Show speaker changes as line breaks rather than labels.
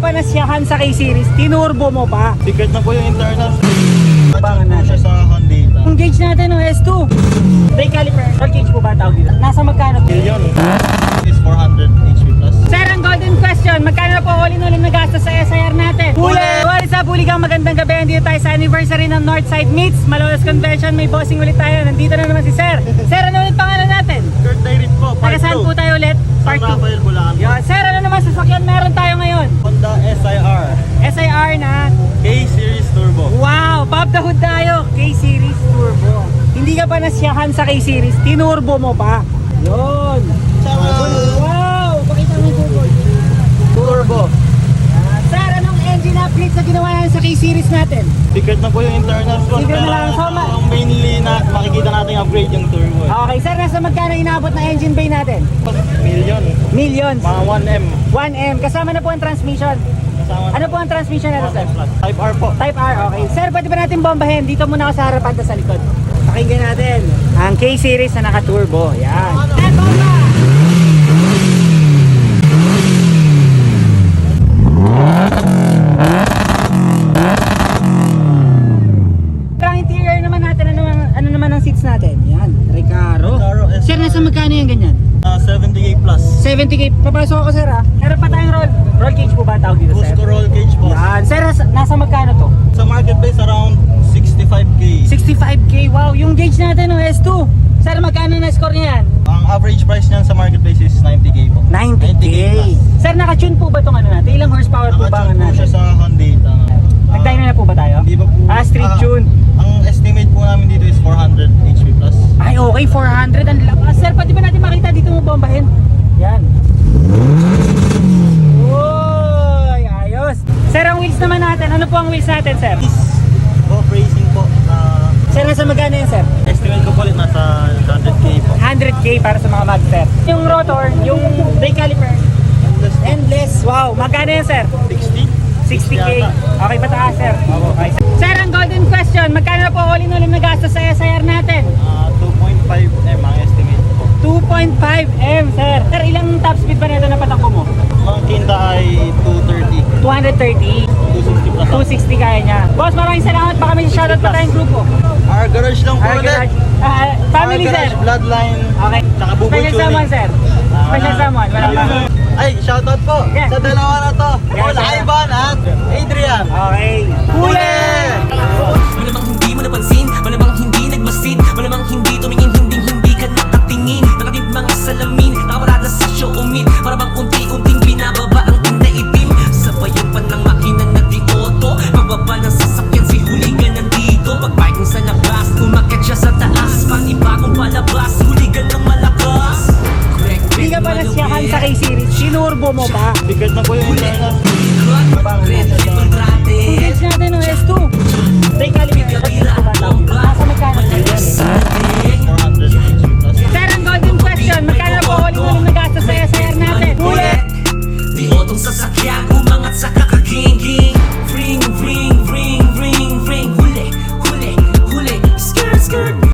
pa nasyahan sa K-Series, tinurbo mo pa.
Secret na po yung internal.
Abangan
At
natin.
siya sa Honda.
Yung gauge natin, no, S2. Brake caliper. Roll cage po ba tawag dito? Nasa magkano?
Million. Is 400 HP plus.
Sir, ang golden question, magkano na po all in all ang nagastos sa SIR natin? Huli! What is up, Huligang? Magandang gabi. Nandito tayo sa anniversary ng Northside Meets, Malolos Convention. May bossing ulit tayo. Nandito na naman si Sir. Sir, ano ulit pangalan natin?
Kurt Dairit po, part
Taga saan
2.
po tayo ulit? Part 2.
Rafael Bulacan po.
Yun. Sir, ano naman sasakyan meron tayo ngayon?
Honda SIR.
SIR na.
K-Series Turbo.
Wow! Pop the hood tayo. K-Series Turbo. Hindi ka pa nasyahan sa K-Series, tinurbo mo pa. Yun. Wow! Pakita mo yung turbo.
Turbo.
Sir, anong engine upgrades na ginawa natin sa K-Series natin?
Secret na po yung internal.
Secret na lang. So,
ang mainly na makikita natin yung upgrade yung turbo.
Okay, sir, nasa magkano inabot na engine bay natin?
Million.
Millions.
Mga 1M.
1M. Kasama na po ang transmission.
Kasama
Ano po ang transmission natin, sir?
Type R po.
Type R, okay. Sir, pwede ba natin bombahin? Dito muna ako sa harapan, sa likod. Pakinggan natin ang K-Series na naka-turbo. Yan. Sir, bomba! Ang interior naman natin, ano naman ang seats natin? Yan, Recaro.
Recaro S.
Sir, nasa magkano yung ganyan?
70K plus.
70K. Papasok ako, sir, ha? Meron pa tayong roll cage po ba tawag dito, sir?
Cusco roll cage po.
Yan. Sir, nasa magkano to?
Sa marketplace around 65K.
65K. Wow, yung gauge natin, no, S2. Sir, magkano na score niya yan?
Ang average price niyan sa marketplace is 90K po.
90K.
plus.
Sir, naka-tune po ba itong ano natin? Ilang horsepower po ba ang
Nakatune po siya
natin?
sa Honda.
Nag-dyno na po ba tayo?
Hindi pa po.
Street tune.
Ang estimate po namin dito is 400 HP plus.
Ay, okay, 400. Ang lakas. Sir, pwede ba natin makita dito mo bombahin? Yan. Uy, ayos. Sir, ang wheels naman natin. Ano po ang wheels natin, sir?
Is off racing po.
Sir, nasa magkano yan, sir?
Estimate ko po ulit nasa 100K po.
100K para sa mga mag, sir. Yung rotor, yung brake caliper, endless. Wow, magkano yan, sir?
60?
60K. Okay, pataas, sir. Okay. Sir, ang golden question, magkano na po all in all ang nagastos sa SIR natin?
2.5M ang estimate po.
2.5M, sir. Sir, ilang top speed ba nito na patakbo mo?
Ang kinta ay 230.
230.
260 plus.
260 kaya niya. Boss, maraming salamat. Baka may shoutout pa tayong grupo.
Our garage lang po ulit.
Family,
Our
sir.
garage, bloodline.
Okay.
Tsaka buboy
Special
tuning.
someone, sir. Special someone. Wala pa.
Ay, shoutout po
Yeah.
sa dalawa na to.
Yeah,
Paul
sir.
Ivan at Adrian.
Okay. Huli!
Malamang hindi mo napansin, malamang hindi nagmasid, malamang hindi tumingin, hindi ka nakatingin. Nakatip mga salamin, nakaparada sa showmit, malamang unti-unting binababa ang tinda itim. Sabayan pa ng makina na di-auto, pagbaba ng sasakyan si Huligan nandito. Pag-parking sa labas, umakyat siya sa taas, panibagong palabas, Huligan ng malakas.
Hindi ka pa nasyahan sa K-Series, sinurbo mo pa.
Secret na po yung internal.
Yung gauge natin,